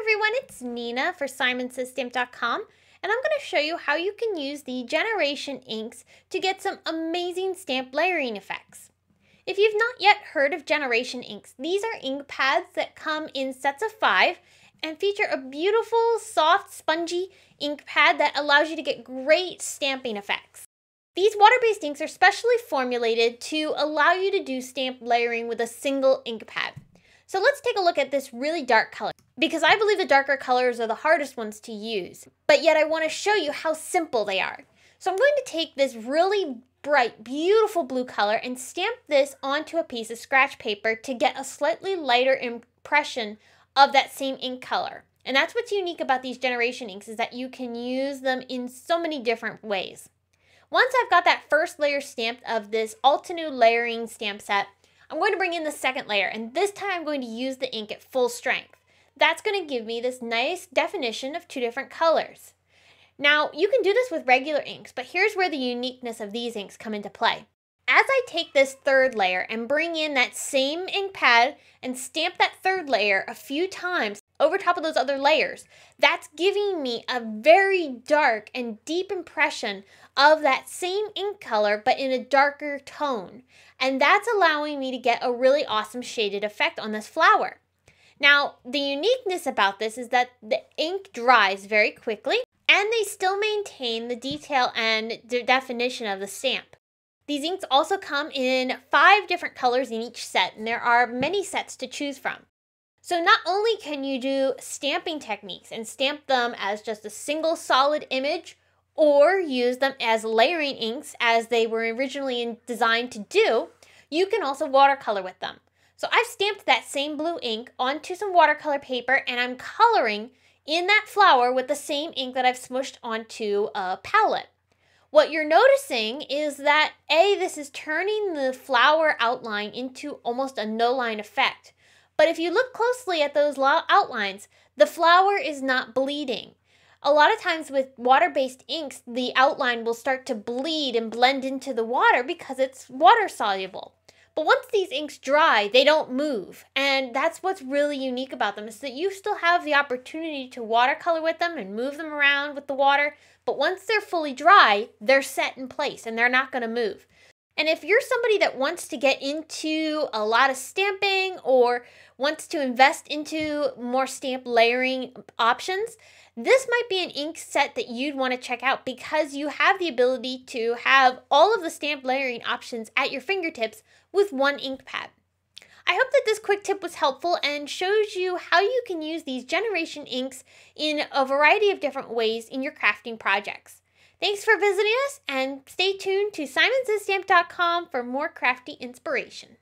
everyone, it's Nina for SimonsSysStamp.com, and I'm going to show you how you can use the Generation inks to get some amazing stamp layering effects. If you've not yet heard of Generation inks, these are ink pads that come in sets of 5 and feature a beautiful, soft, spongy ink pad that allows you to get great stamping effects. These water-based inks are specially formulated to allow you to do stamp layering with a single ink pad. So let's take a look at this really dark color, because I believe the darker colors are the hardest ones to use, but yet I want to show you how simple they are. So I'm going to take this really bright, beautiful blue color and stamp this onto a piece of scratch paper to get a slightly lighter impression of that same ink color. And that's what's unique about these Generation inks, is that you can use them in so many different ways. Once I've got that first layer stamped of this Altenew layering stamp set, I'm going to bring in the second layer, and this time I'm going to use the ink at full strength. That's going to give me this nice definition of 2 different colors. Now, you can do this with regular inks, but here's where the uniqueness of these inks come into play. As I take this third layer and bring in that same ink pad and stamp that third layer a few times over top of those other layers, that's giving me a very dark and deep impression of that same ink color, but in a darker tone. And that's allowing me to get a really awesome shaded effect on this flower. Now, the uniqueness about this is that the ink dries very quickly, and they still maintain the detail and the definition of the stamp. These inks also come in 5 different colors in each set, and there are many sets to choose from. So not only can you do stamping techniques and stamp them as just a single solid image, or use them as layering inks as they were originally designed to do, you can also watercolor with them. So I've stamped that same blue ink onto some watercolor paper, and I'm coloring in that flower with the same ink that I've smushed onto a palette. What you're noticing is that this is turning the flower outline into almost a no-line effect. But if you look closely at those outlines, the flower is not bleeding. A lot of times with water-based inks, the outline will start to bleed and blend into the water because it's water-soluble. But once these inks dry, they don't move. And that's what's really unique about them, is that you still have the opportunity to watercolor with them and move them around with the water. But once they're fully dry, they're set in place and they're not going to move. And if you're somebody that wants to get into a lot of stamping or wants to invest into more stamp layering options, this might be an ink set that you'd want to check out, because you have the ability to have all of the stamp layering options at your fingertips with one ink pad. I hope that this quick tip was helpful and shows you how you can use these Generation inks in a variety of different ways in your crafting projects. Thanks for visiting us, and stay tuned to SimonsSysStamp.com for more crafty inspiration.